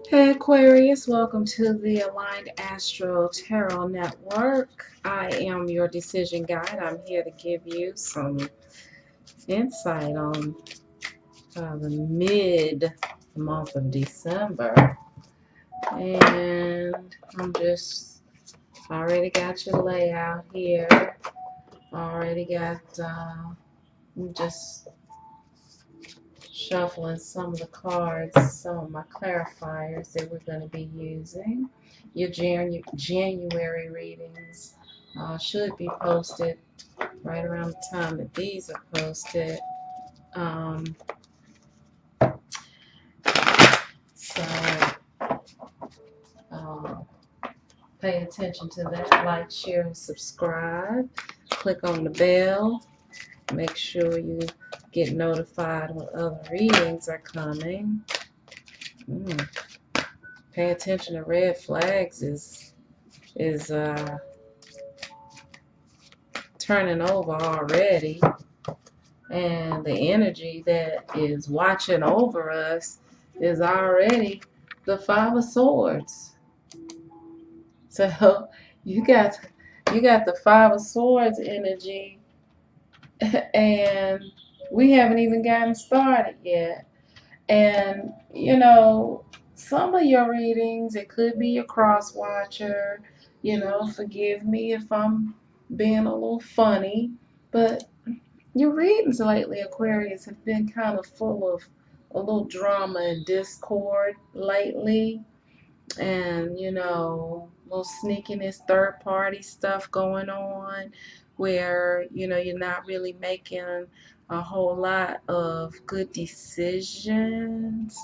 Hey Aquarius, welcome to the Aligned Astro Tarot Network. I am your decision guide. I'm here to give you some insight on the mid month of December. And I'm just already got your layout here. Already got just shuffling some of the cards, some of my clarifiers that we're going to be using. Your January readings should be posted right around the time that these are posted. So uh, pay attention to that. Like, share, and subscribe. Click on the bell. Make sure you get notified when other readings are coming. Pay attention to red flags is turning over already, and the energy that is watching over us is already the Five of Swords. So you got the Five of Swords energy, and we haven't even gotten started yet. And you know, some of your readings, it could be your cross watcher. Forgive me if I'm being a little funny, but your readings lately, Aquarius, have been kind of full of a little drama and discord lately. And, little sneakiness, third party stuff going on where, you're not really making a whole lot of good decisions.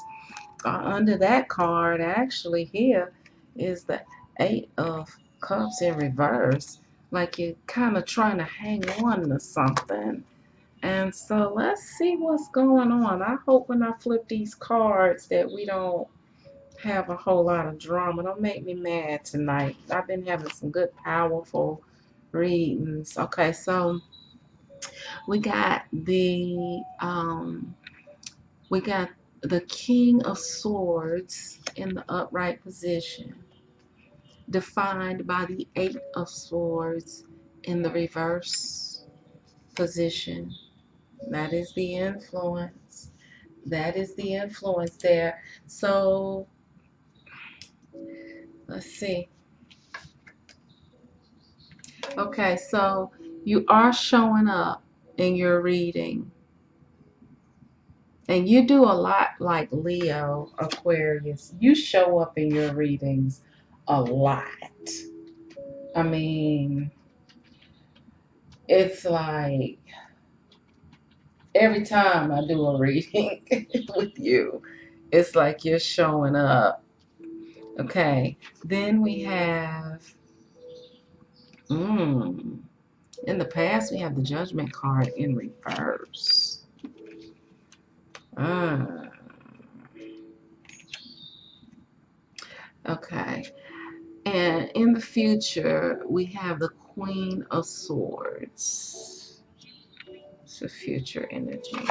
Under that card, actually, here is the Eight of Cups in reverse. Like you're kind of trying to hang on to something. And so let's see what's going on. I hope when I flip these cards that we don't have a whole lot of drama. Don't make me mad tonight. I've been having some good, powerful readings. Okay, so we got the King of Swords in the upright position, defined by the Eight of Swords in the reverse position. That is the influence. That is the influence there. So let's see. Okay, so you are showing up in your reading. And you do a lot like Leo, Aquarius. You show up in your readings a lot. I mean, it's like every time I do a reading with you, it's like you're showing up. Okay, then we have, in the past, we have the Judgment card in reverse. Okay, and in the future, we have the Queen of Swords. It's a future energy.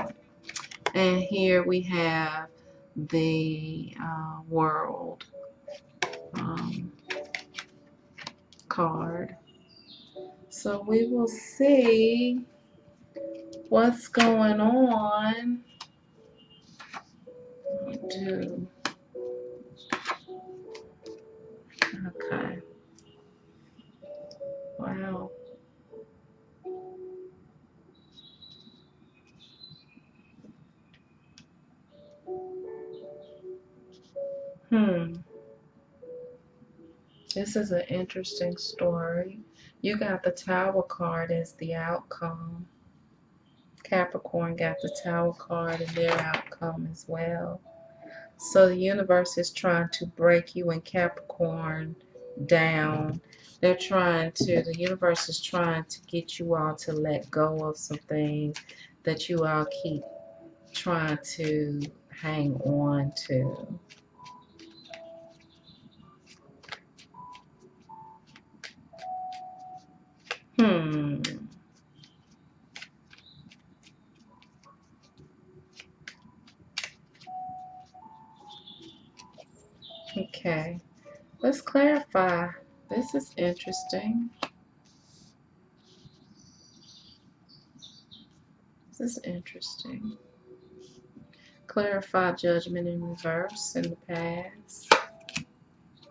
And here we have the World card. So we will see what's going on. Okay. Wow. This is an interesting story. You got the Tower card as the outcome. Capricorn got the Tower card and their outcome as well. So the universe is trying to break you and Capricorn down. The universe is trying to get you all to let go of some things that you all keep trying to hang on to. Okay, let's clarify. This is interesting. This is interesting. Clarify judgment in reverse in the past.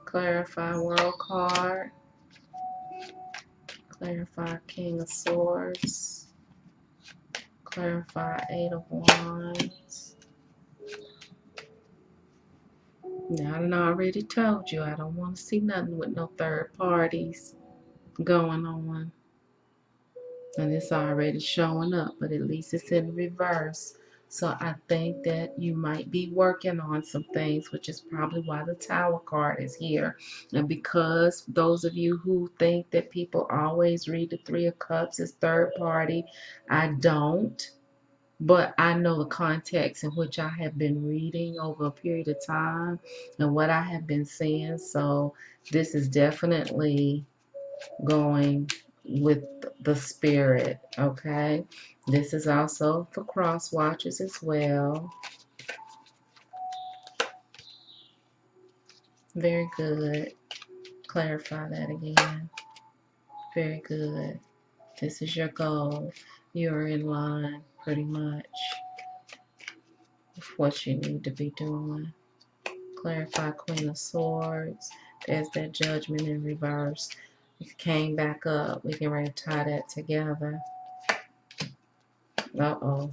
Clarify world card. Clarify King of Swords. Clarify Eight of Wands. Now, I done already told you I don't want to see nothing with no third parties going on. And it's already showing up, but at least it's in reverse. So I think that you might be working on some things, which is probably why the Tower card is here. And because those of you who think that people always read the Three of Cups as third party, I don't. But I know the context in which I have been reading over a period of time and what I have been seeing. So this is definitely going with the spirit, okay? This is also for cross watchers as well. Very good. Clarify that again. Very good. This is your goal. You're in line pretty much with what you need to be doing. Clarify Queen of Swords. There's that judgment in reverse. It came back up. We can ready to tie that together. Uh-oh.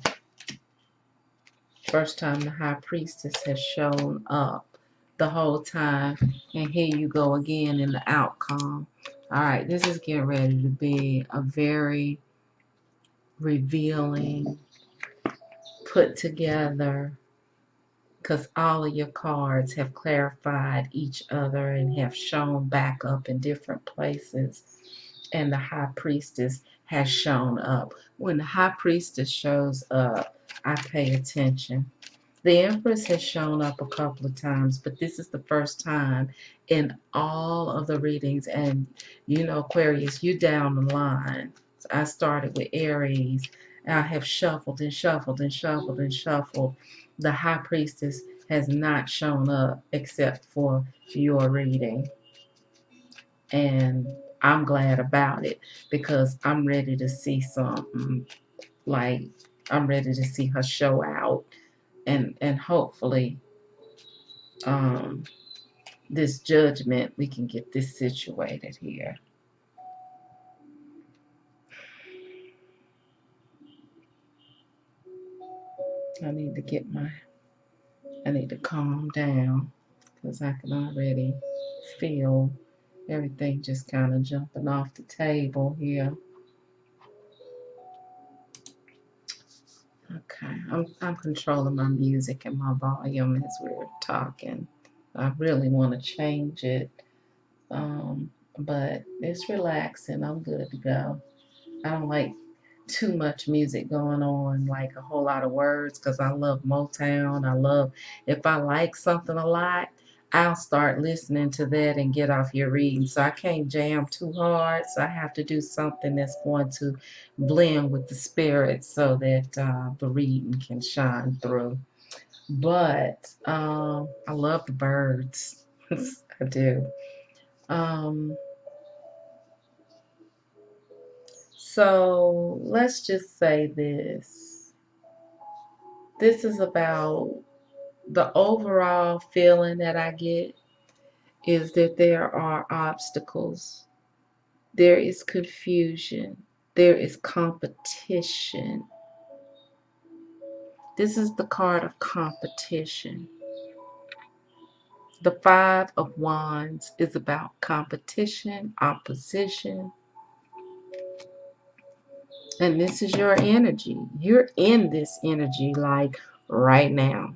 First time the High Priestess has shown up the whole time. And here you go again in the outcome. Alright, this is getting ready to be a very revealing, put together, because all of your cards have clarified each other and have shown back up in different places. And the High Priestess has shown up. When the High Priestess shows up, I pay attention. The Empress has shown up a couple of times, but this is the first time in all of the readings. And you know, Aquarius, you down the line. So I started with Aries. I have shuffled and shuffled and shuffled and shuffled. The High Priestess has not shown up except for your reading. And I'm glad about it because I'm ready to see something. Like, I'm ready to see her show out. And hopefully this judgment, we can get this situated here. I need to calm down because I can already feel everything just kind of jumping off the table here. Okay, I'm controlling my music and my volume as we're talking. I really want to change it, but it's relaxing. I'm good to go. I don't like too much music going on, like a whole lot of words, because I love Motown. If I like something a lot, I'll start listening to that and get off your reading. So I can't jam too hard. So I have to do something that's going to blend with the spirit so that the reading can shine through. But I love the birds. I do. So let's just say this. This is about the overall feeling that I get is that there are obstacles. There is confusion. There is competition. This is the card of competition. The Five of Wands is about competition, opposition. And this is your energy. You're in this energy like right now.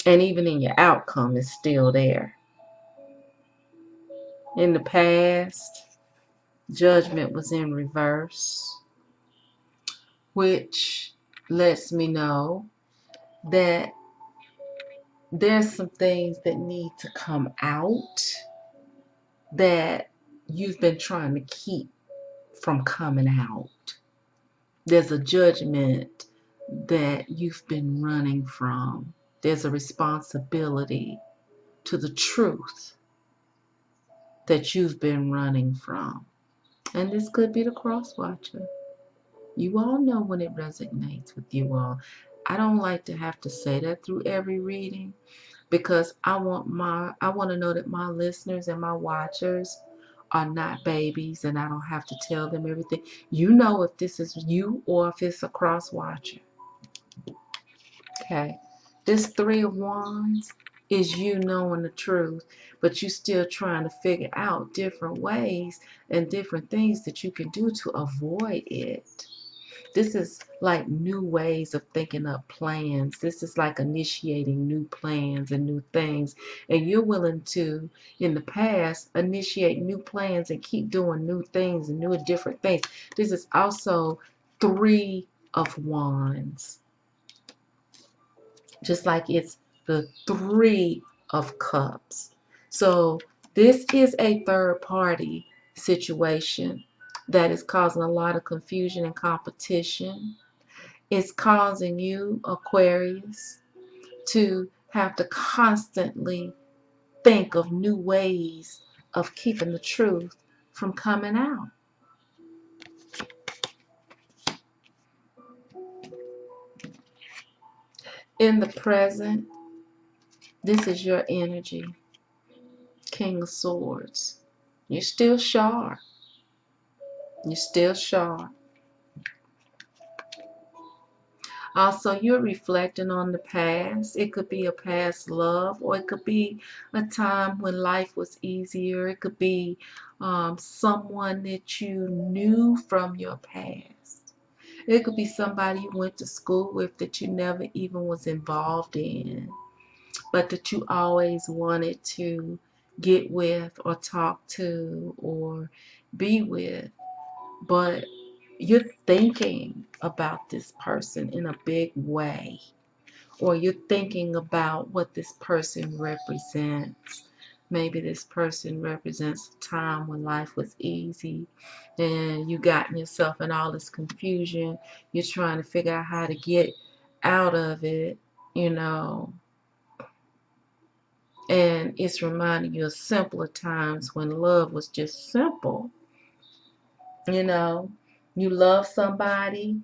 And even in your outcome, it's still there. In the past, judgment was in reverse, which lets me know that there's some things that need to come out that you've been trying to keep from coming out. There's a judgment that you've been running from. there's a responsibility to the truth that you've been running from. And this could be the cross watcher. You all know when it resonates with you all. I don't like to have to say that through every reading, because I want to know that my listeners and my watchers are not babies, and I don't have to tell them everything. You know if this is you or if it's a cross watcher. Okay. This Three of Wands is you knowing the truth, but you still trying to figure out different ways and different things that you can do to avoid it. This is like new ways of thinking up plans. This is like initiating new plans and new things. And you're willing to, in the past, initiate new plans and keep doing new things and new different things. This is also Three of Wands. Just like it's the Three of Cups. So this is a third party situation that is causing a lot of confusion and competition. It's causing you, Aquarius, to have to constantly think of new ways of keeping the truth from coming out. In the present, this is your energy, King of Swords. You're still sharp. You're still sharp. Also, you're reflecting on the past. It could be a past love, or it could be a time when life was easier. It could be someone that you knew from your past. It could be somebody you went to school with that you never even was involved in, but that you always wanted to get with or talk to or be with. But you're thinking about this person in a big way, or you're thinking about what this person represents. Maybe this person represents a time when life was easy and you got yourself in all this confusion. You're trying to figure out how to get out of it, you know. And it's reminding you of simpler times when love was just simple. You know, you love somebody,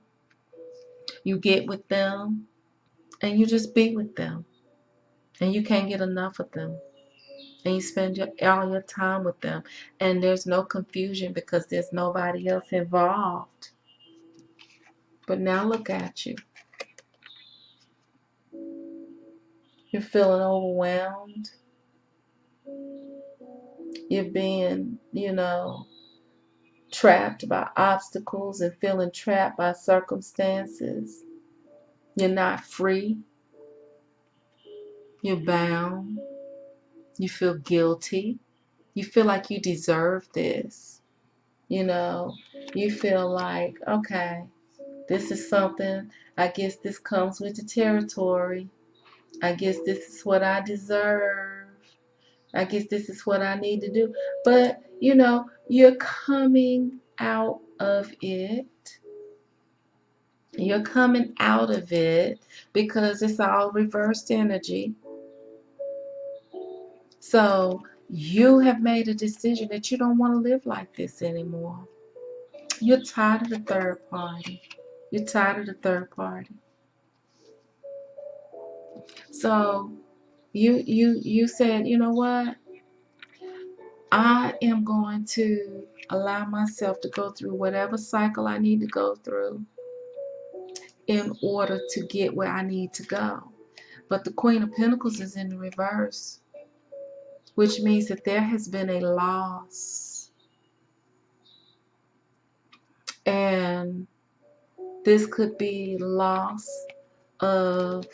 you get with them, and you just be with them. And you can't get enough of them. And you spend all your time with them. And there's no confusion because there's nobody else involved. But now look at you. You're feeling overwhelmed. You're being, trapped by obstacles and feeling trapped by circumstances. You're not free. You're bound. You feel guilty. You feel like you deserve this. You feel like, okay, this is something, I guess this comes with the territory. I guess this is what I deserve. I guess this is what I need to do. But, you're coming out of it. You're coming out of it because it's all reversed energy. So you have made a decision that you don't want to live like this anymore. You're tired of the third party. You're tired of the third party. So you said, you know what? I am going to allow myself to go through whatever cycle I need to go through in order to get where I need to go. But the Queen of Pentacles is in the reverse, which means that there has been a loss. And this could be loss of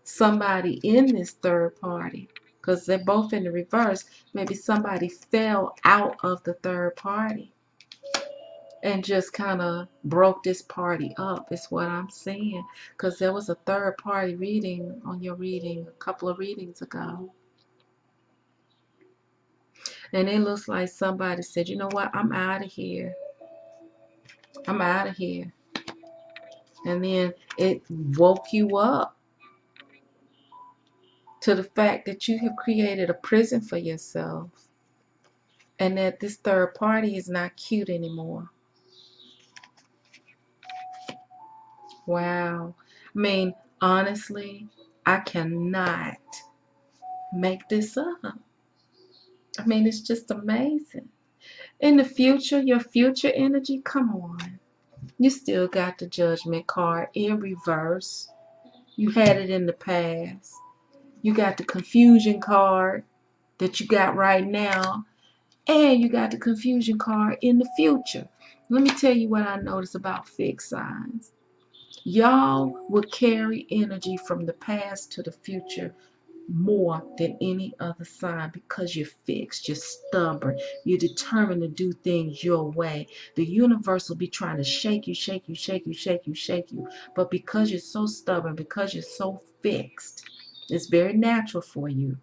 somebody in this third party, because they're both in the reverse. Maybe somebody fell out of the third party and just kind of broke this party up, is what I'm saying. Because there was a third party reading on your reading a couple of readings ago. And it looks like somebody said, you know what, I'm out of here. I'm out of here. And then it woke you up. to the fact that you have created a prison for yourself and that this third party is not cute anymore. Wow. I mean, honestly, I cannot make this up. I mean, it's just amazing. In the future, your future energy, come on. You still got the judgment card in reverse. You had it in the past. You got the confusion card that you got right now. And you got the confusion card in the future. Let me tell you what I notice about fixed signs. Y'all will carry energy from the past to the future more than any other sign because you're fixed, you're stubborn, you're determined to do things your way. The universe will be trying to shake you, shake you, shake you, shake you, shake you. But because you're so stubborn, because you're so fixed, it's very natural for you.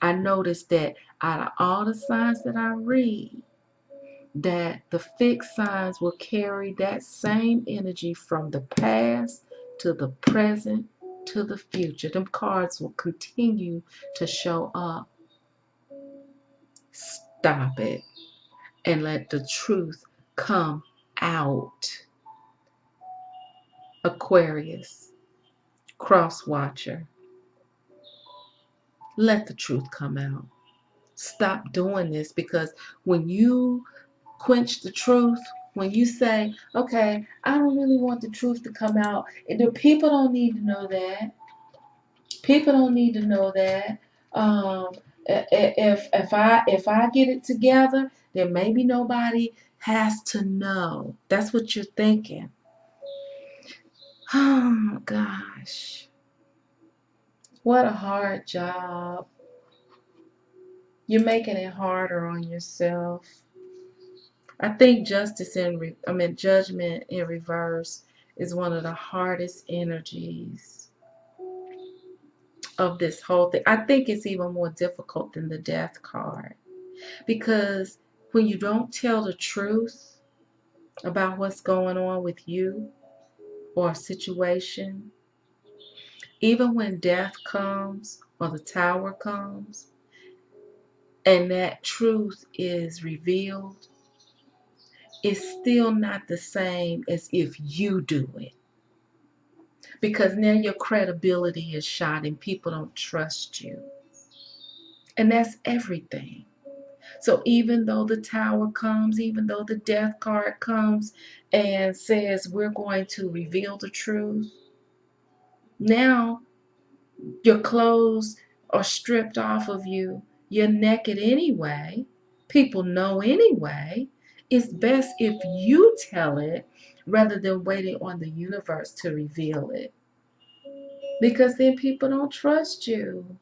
I noticed that out of all the signs that I read, that the fixed signs will carry that same energy from the past to the present to the future. Them cards will continue to show up. Stop it and let the truth come out. Aquarius, cross watcher, let the truth come out. Stop doing this, because when you quench the truth, when you say, okay, I don't really want the truth to come out, and the people don't need to know that. People don't need to know that. If I get it together, then maybe nobody has to know. That's what you're thinking. Oh my gosh, what a hard job. You're making it harder on yourself. I think judgment in reverse is one of the hardest energies of this whole thing. I think it's even more difficult than the death card, because when you don't tell the truth about what's going on with you or a situation, even when death comes or the tower comes and that truth is revealed, it's still not the same as if you do it. Because now your credibility is shot and people don't trust you. And that's everything. So even though the tower comes, even though the death card comes and says we're going to reveal the truth, now your clothes are stripped off of you. You're naked anyway. People know anyway. It's best if you tell it rather than waiting on the universe to reveal it. Because then people don't trust you.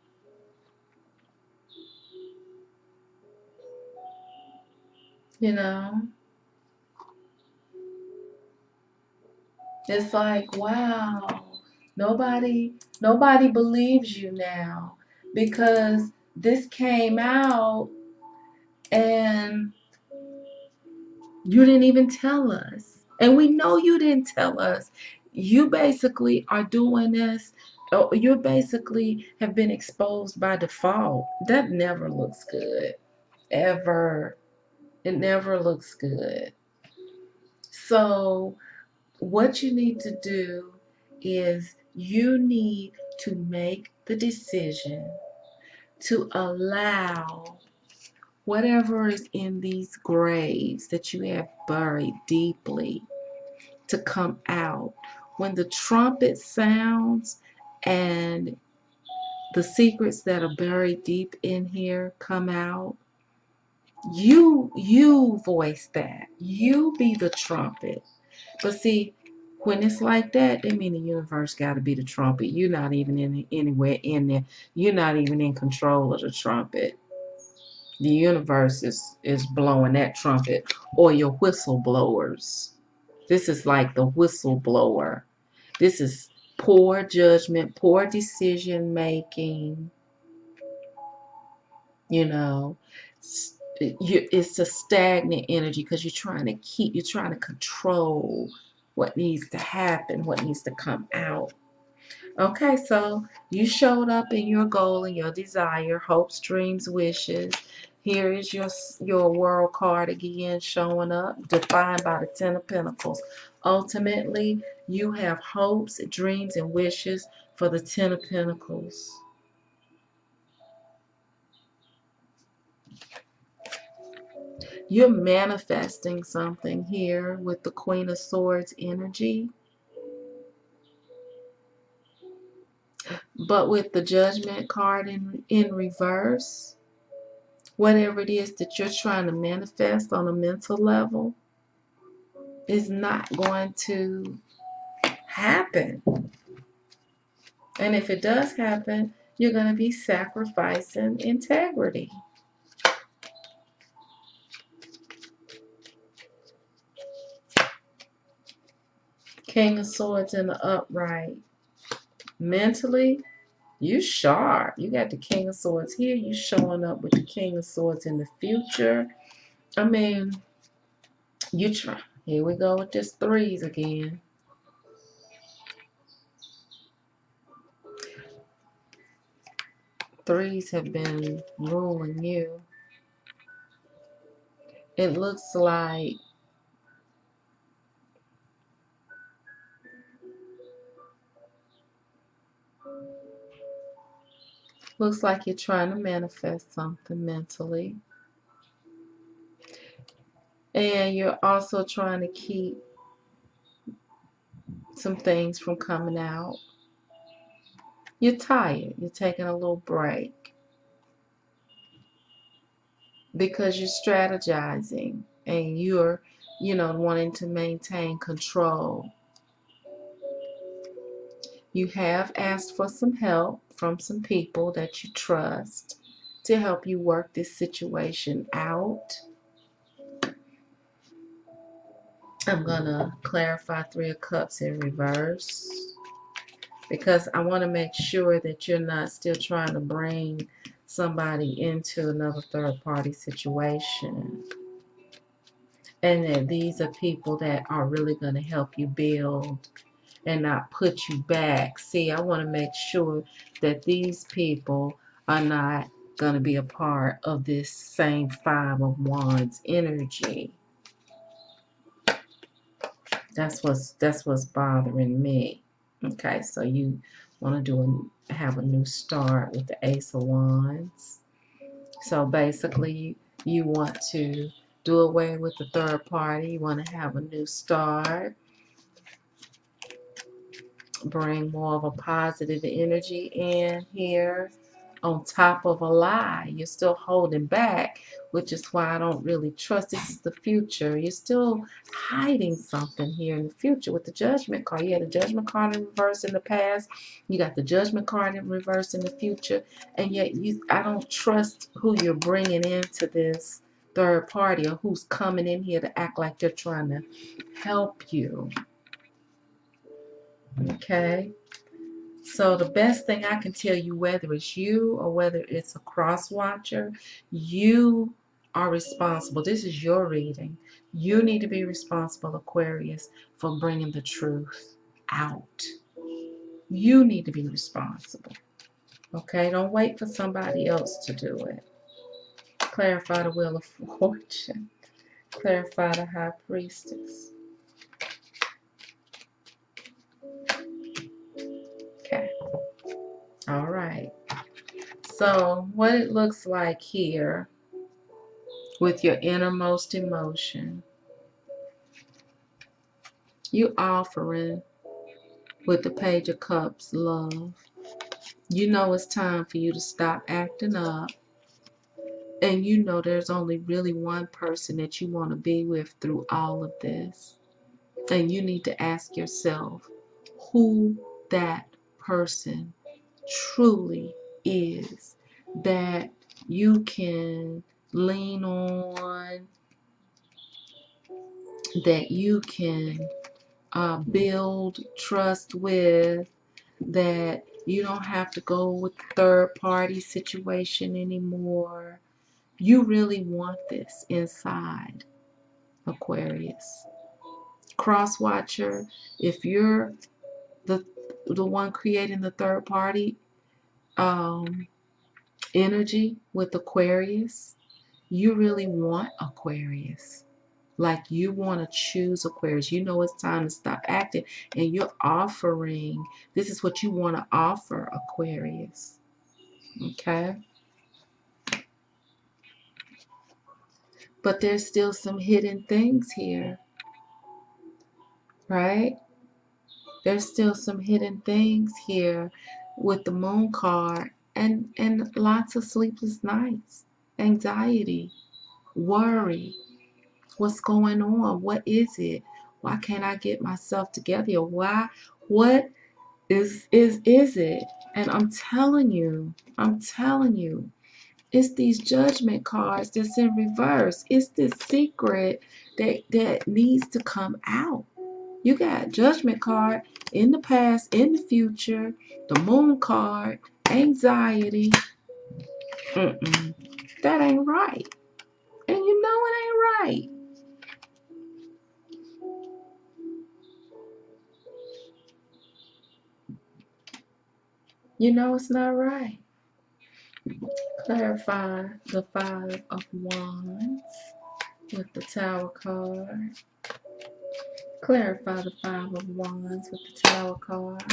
You know? It's like, wow, nobody believes you now because this came out and you didn't even tell us. And we know you didn't tell us. You basically are doing this. You basically have been exposed by default. That never looks good. Ever. It never looks good. So what you need to do is you need to make the decision to allow whatever is in these graves that you have buried deeply to come out. When the trumpet sounds and the secrets that are buried deep in here come out, you voice that. You be the trumpet. But see, when it's like that, they mean the universe got to be the trumpet. You're not even anywhere in there. You're not even in control of the trumpet. The universe is blowing that trumpet, or your whistleblowers. This is like the whistleblower. This is poor judgment, poor decision making. You know, it's a stagnant energy because you're trying to control what needs to happen, what needs to come out. Okay, so you showed up in your goal and your desire, hopes, dreams, wishes. Here is your world card again showing up, defined by the Ten of Pentacles. Ultimately, you have hopes, dreams, and wishes for the Ten of Pentacles. You're manifesting something here with the Queen of Swords energy. But with the Judgment card in reverse, whatever it is that you're trying to manifest on a mental level is not going to happen. And if it does happen, you're going to be sacrificing integrity. King of Swords in the upright. Mentally, you sharp. You got the King of Swords here. You showing up with the King of Swords in the future. I mean, you try. Here we go with this threes again. Threes have been ruling you. It looks like you're trying to manifest something mentally. And you're also trying to keep some things from coming out. You're tired. You're taking a little break because you're strategizing and you're, wanting to maintain control. You have asked for some help from some people that you trust to help you work this situation out. I'm going to clarify Three of Cups in reverse because I want to make sure that you're not still trying to bring somebody into another third party situation, and that these are people that are really going to help you build and not put you back. See, I want to make sure that these people are not going to be a part of this same Five of Wands energy. That's what's bothering me. Okay, so you want to have a new start with the Ace of Wands. So basically, you want to do away with the third party. You want to have a new start. Bring more of a positive energy in here. On top of a lie, you're still holding back, which is why I don't really trust. This is the future. You're still hiding something here in the future with the Judgment card. You had the Judgment card in reverse in the past. You got the Judgment card in reverse in the future. And yet I don't trust who you're bringing into this third party or who's coming in here to act like they're trying to help you. Okay? So the best thing I can tell you, whether it's you or whether it's a cross watcher, you are responsible. This is your reading. You need to be responsible, Aquarius, for bringing the truth out. You need to be responsible. Okay? Don't wait for somebody else to do it. Clarify the Wheel of Fortune. Clarify the High Priestess. Okay. All right. So what it looks like here with your innermost emotion, you offering with the Page of Cups love. You know it's time for you to stop acting up, and you know there's only really one person that you want to be with through all of this, and you need to ask yourself who that person truly is that you can lean on, that you can build trust with, that you don't have to go with the third party situation anymore. You really want this inside, Aquarius. Cross watcher, if you're the the one creating the third party energy with Aquarius, you really want Aquarius. Like you want to choose Aquarius. You know it's time to stop acting, and you're offering. This is what you want to offer Aquarius. Okay? But there's still some hidden things here, right? There's still some hidden things here with the moon card and lots of sleepless nights, anxiety, worry. What's going on? What is it? Why can't I get myself together? Why? What is it? And I'm telling you, it's these judgment cards that's in reverse. It's this secret that needs to come out. You got judgment card in the past, in the future, the moon card, anxiety. That ain't right. And you know it ain't right. You know it's not right. Clarify the Five of Wands with the Tower card. Clarify the Five of Wands with the Tower card.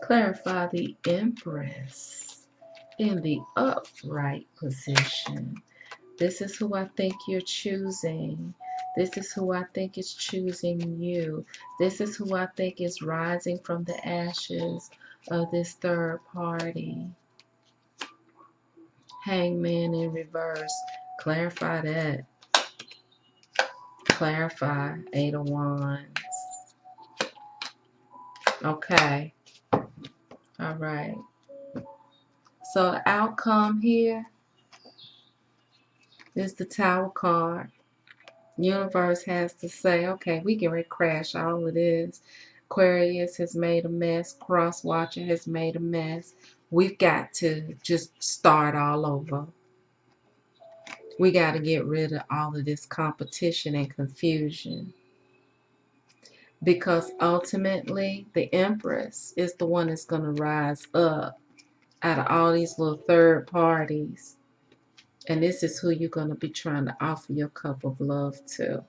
Clarify the Empress in the upright position. This is who I think you're choosing. This is who I think is choosing you. This is who I think is rising from the ashes of this third party. Hangman in reverse. Clarify that. Clarify. Eight of Wands. Okay. All right. So outcome here is the Tower card. Universe has to say, okay, we can crash all of this. Aquarius has made a mess. Cross Watcher has made a mess. We've got to just start all over. We got to get rid of all of this competition and confusion. Because ultimately, the Empress is the one that's going to rise up out of all these little third parties. And this is who you're going to be trying to offer your cup of love to.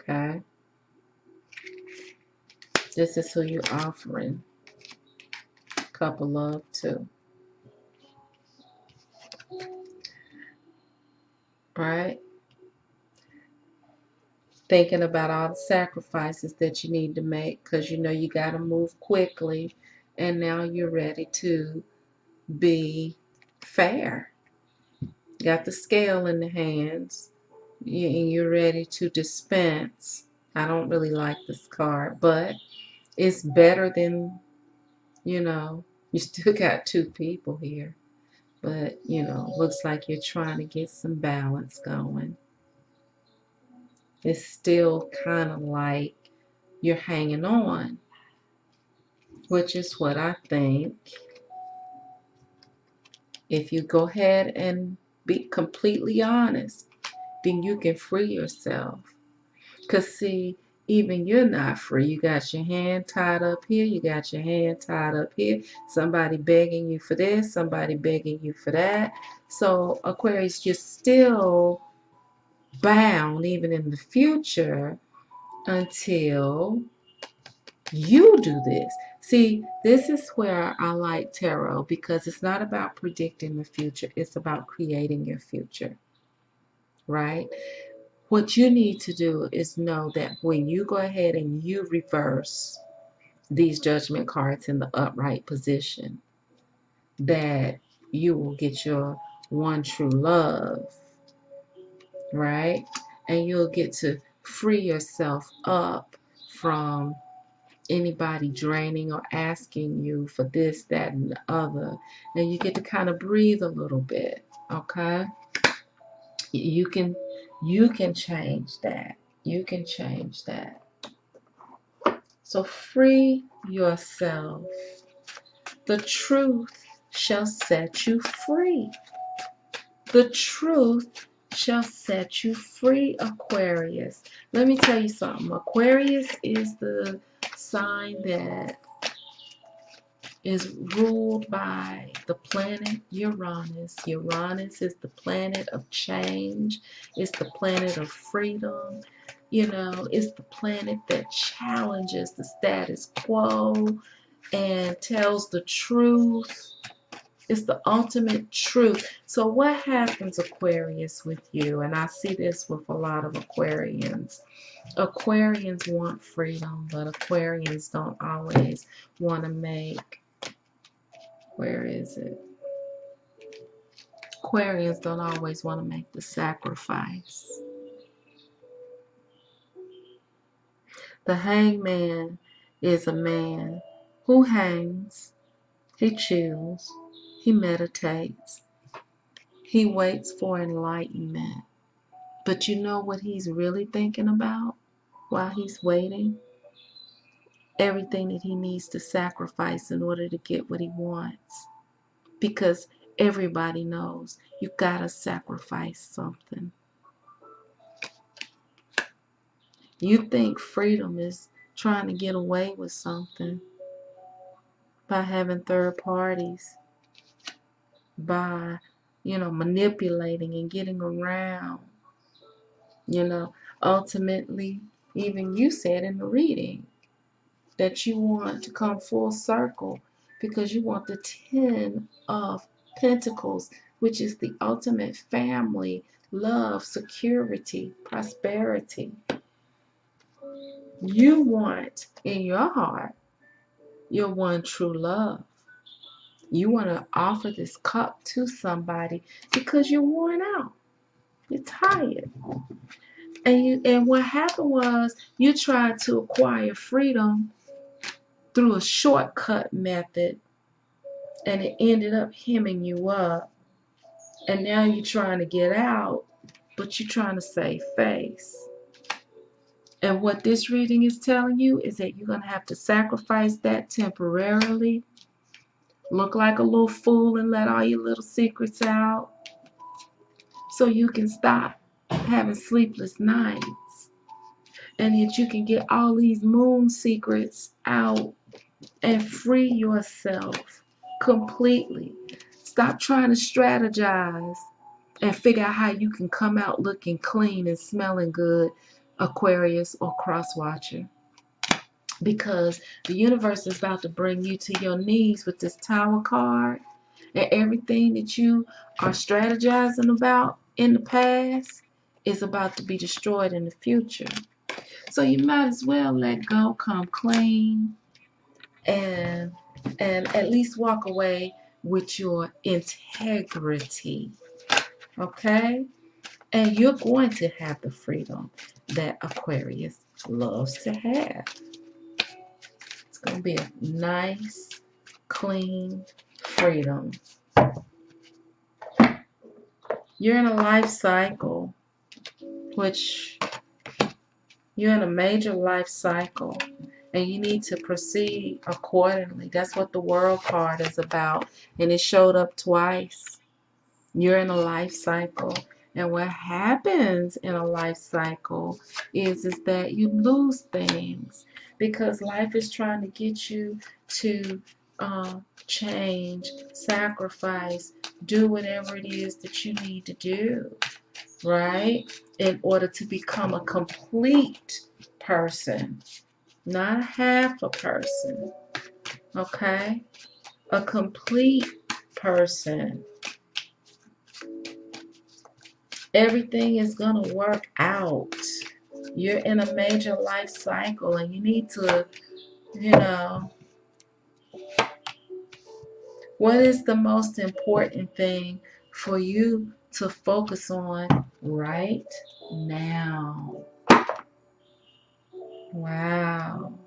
Okay? This is who you're offering cup of love to. Right? Thinking about all the sacrifices that you need to make because you know you got to move quickly and now you're ready to be fair. Got the scale in the hands and you're ready to dispense. I don't really like this card, but it's better than, you still got two people here. But, looks like you're trying to get some balance going. It's still kind of like you're hanging on, which is what I think. If you go ahead and be completely honest, then you can free yourself. Because, see, even you're not free. You got your hand tied up here. You got your hand tied up here. Somebody begging you for this. Somebody begging you for that. So, Aquarius, you're still bound, even in the future, until you do this. See, this is where I like tarot because it's not about predicting the future. It's about creating your future, right? What you need to do is know that when you go ahead and you reverse these judgment cards in the upright position, that you will get your one true love, right? And you'll get to free yourself up from anybody draining or asking you for this, that, and the other. And you get to kind of breathe a little bit, okay? You can change that. You can change that. So free yourself. The truth shall set you free. The truth shall set you free, Aquarius. Let me tell you something. Aquarius is the sign that is ruled by the planet Uranus. Uranus is the planet of change. It's the planet of freedom. You know, it's the planet that challenges the status quo and tells the truth. It's the ultimate truth. So what happens, Aquarius, with you? And I see this with a lot of Aquarians. Aquarians want freedom, but Aquarians don't always want to make, where is it? Aquarians don't always want to make the sacrifice. The hangman is a man who hangs, he chills, he meditates, he waits for enlightenment. But you know what he's really thinking about while he's waiting? Everything that he needs to sacrifice in order to get what he wants. Because everybody knows you gotta sacrifice something. You think freedom is trying to get away with something by having third parties, by, manipulating and getting around. Ultimately, even you said in the reading that you want to come full circle because you want the 10 of Pentacles, which is the ultimate family, love, security, prosperity. You want in your heart your one true love. You want to offer this cup to somebody because you're worn out. You're tired. And what happened was you tried to acquire freedom through a shortcut method, and it ended up hemming you up. And now you're trying to get out, but you're trying to save face. And what this reading is telling you is that you're going to have to sacrifice that temporarily, look like a little fool and let all your little secrets out so you can stop having sleepless nights. And that you can get all these moon secrets out and free yourself completely. Stop trying to strategize and figure out how you can come out looking clean and smelling good, Aquarius or cross watcher. Because the universe is about to bring you to your knees with this Tower card, and everything that you are strategizing about in the past is about to be destroyed in the future. So you might as well let go, come clean, and at least walk away with your integrity. Okay? And you're going to have the freedom that Aquarius loves to have. It's going to be a nice, clean freedom. You're in a life cycle, which you're in a major life cycle, and you need to proceed accordingly. That's what the World card is about, and it showed up twice. You're in a life cycle, and what happens in a life cycle is that you lose things because life is trying to get you to change, sacrifice, do whatever it is that you need to do, right? In order to become a complete person, not half a person, okay? A complete person. Everything is going to work out. You're in a major life cycle, and you need to, what is the most important thing for you to focus on right now? Wow.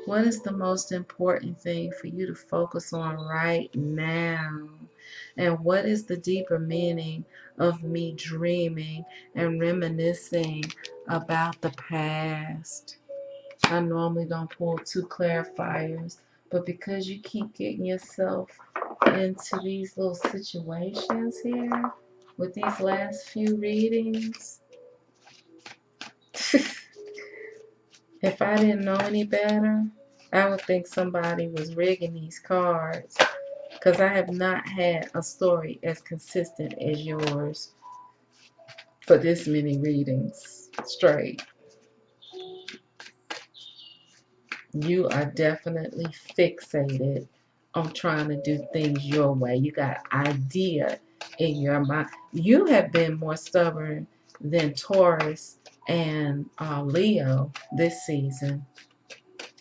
What is the most important thing for you to focus on right now? And what is the deeper meaning of me dreaming and reminiscing about the past? I normally don't pull two clarifiers, but because you keep getting yourself into these little situations here with these last few readings, if I didn't know any better, I would think somebody was rigging these cards, because I have not had a story as consistent as yours for this many readings straight. You are definitely fixated on trying to do things your way. You got idea in your mind. You have been more stubborn than Taurus and Leo this season.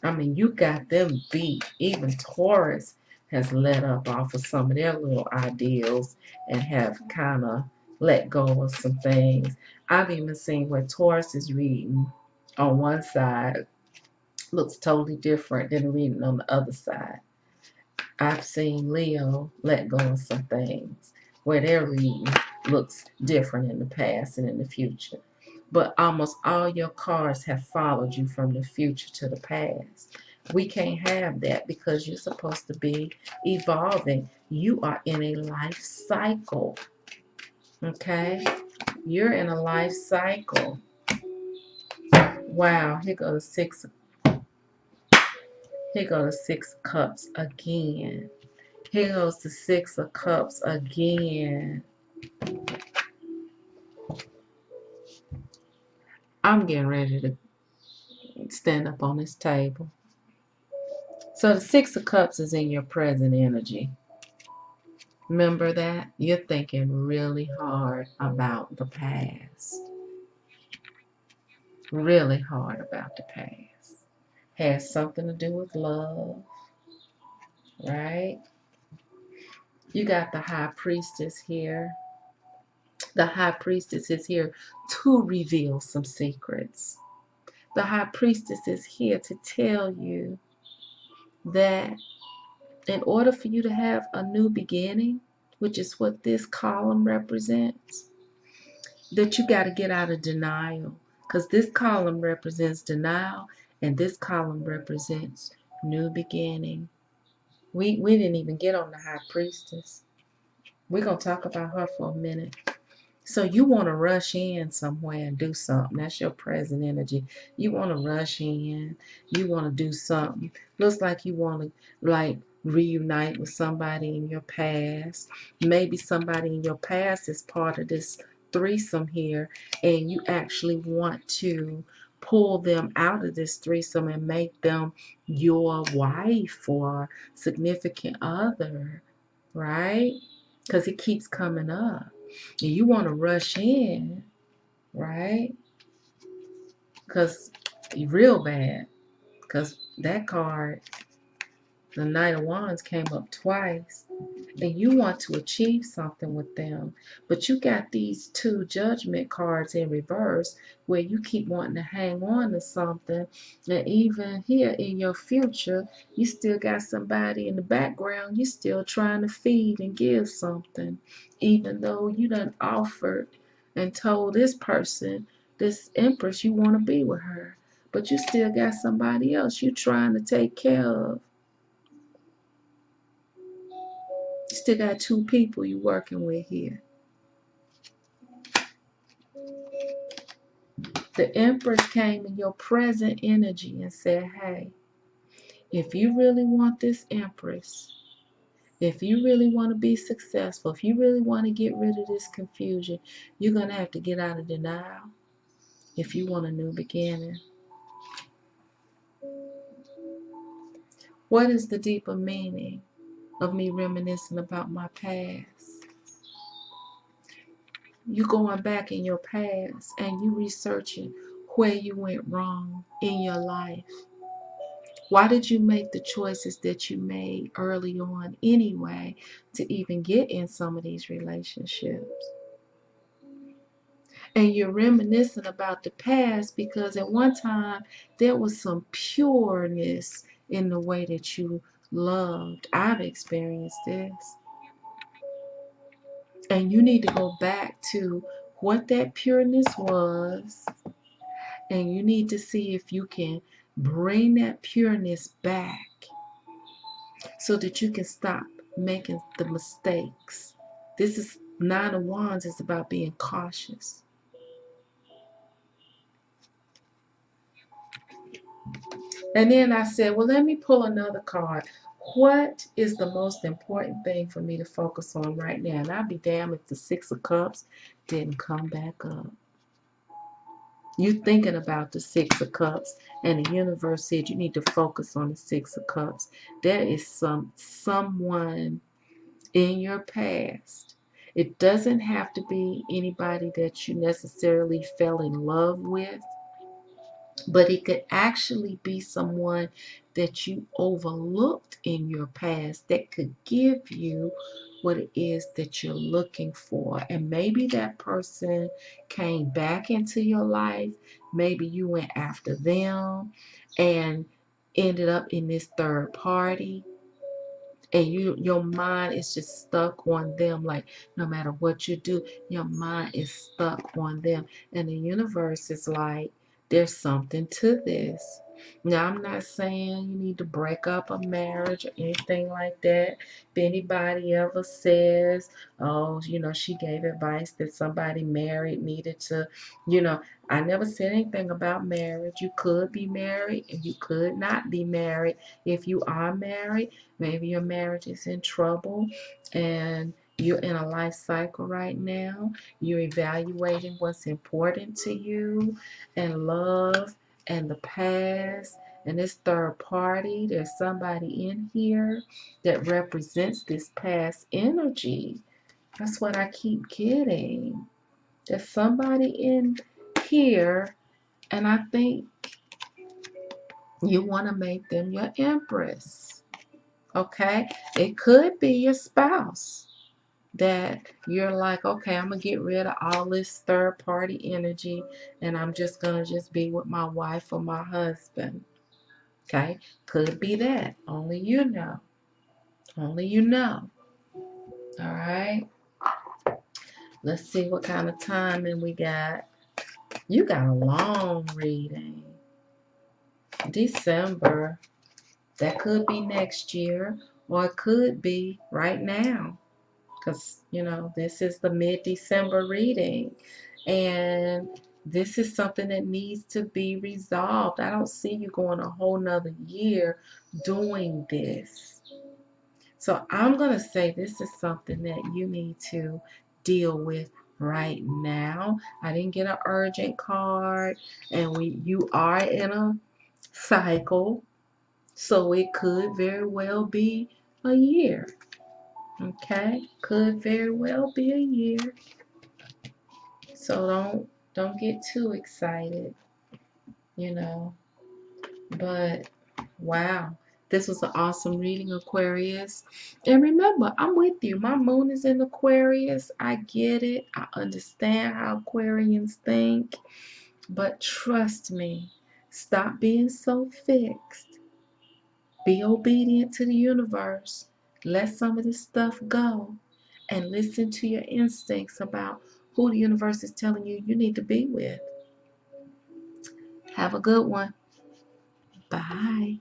I mean, you got them beat. Even Taurus has let up off of some of their little ideals and have kind of let go of some things. I've even seen where Taurus is reading on one side looks totally different than the reading on the other side. I've seen Leo let go of some things where their reading looks different in the past and in the future. But almost all your cards have followed you from the future to the past. We can't have that because you're supposed to be evolving. You are in a life cycle. Okay? You're in a life cycle. Wow, here goes Six of Cups again. Here goes the Six of Cups again. I'm getting ready to stand up on this table. So the Six of Cups is in your present energy. Remember that? You're thinking really hard about the past. Really hard about the past. Has something to do with love, right? You got the High Priestess here. The High Priestess is here to reveal some secrets. The High Priestess is here to tell you that in order for you to have a new beginning, which is what this column represents, that you got to get out of denial. Because this column represents denial and this column represents new beginning. We didn't even get on the High Priestess. We're going to talk about her for a minute. So you want to rush in somewhere and do something. That's your present energy. You want to rush in. You want to do something. Looks like you want to reunite with somebody in your past. Maybe somebody in your past is part of this threesome here, and you actually want to pull them out of this threesome and make them your wife or significant other, right? Because it keeps coming up. And you want to rush in, right? Because real bad. Because that card, the Knight of Wands, came up twice. And you want to achieve something with them. But you got these two Judgment cards in reverse where you keep wanting to hang on to something. And even here in your future, you still got somebody in the background you still trying to feed and give something. Even though you done offered and told this person, this Empress, you want to be with her. But you still got somebody else you trying to take care of. You still got two people you working with here. The Empress came in your present energy and said, hey, if you really want this Empress, if you really want to be successful, if you really want to get rid of this confusion, you're going to have to get out of denial if you want a new beginning. What is the deeper meaning of me reminiscing about my past? You going back in your past and you researching where you went wrong in your life. Why did you make the choices that you made early on anyway to even get in some of these relationships? And you're reminiscing about the past because at one time there was some pureness in the way that you loved. I've experienced this. And you need to go back to what that pureness was, and you need to see if you can bring that pureness back so that you can stop making the mistakes. This is Nine of Wands is about being cautious. And then I said, well, let me pull another card. What is the most important thing for me to focus on right now? And I'd be damned if the Six of Cups didn't come back up. You thinking about the Six of Cups, and the universe said you need to focus on the Six of Cups. There is someone in your past. It doesn't have to be anybody that you necessarily fell in love with, but it could actually be someone that you overlooked in your past that could give you what it is that you're looking for. And maybe that person came back into your life. Maybe you went after them and ended up in this third party, and your mind is just stuck on them. Like, no matter what you do, your mind is stuck on them. And the universe is like, there's something to this. Now, I'm not saying you need to break up a marriage or anything like that. If anybody ever says, oh, she gave advice that somebody married needed to, I never said anything about marriage. You could be married and you could not be married. If you are married, maybe your marriage is in trouble and you're in a life cycle right now. You're evaluating what's important to you, and love and the past and this third party. There's somebody in here that represents this past energy. That's what I keep getting. There's somebody in here, and I think you want to make them your empress. Okay? It could be your spouse that you're like, okay, I'm going to get rid of all this third party energy and I'm just going to just be with my wife or my husband. Okay? Could be that. Only you know. Only you know. All right? Let's see what kind of timing we got. You got a long reading. December. That could be next year, or it could be right now. Because, this is the mid-December reading. And this is something that needs to be resolved. I don't see you going a whole nother year doing this. So I'm going to say this is something that you need to deal with right now. I didn't get an urgent card, and you are in a cycle, so it could very well be a year. Okay? Could very well be a year. So don't get too excited, But wow. This was an awesome reading, Aquarius. And remember, I'm with you. My moon is in Aquarius. I get it. I understand how Aquarians think. But trust me, stop being so fixed. Be obedient to the universe. Let some of this stuff go. And listen to your instincts about who the universe is telling you you need to be with. Have a good one. Bye.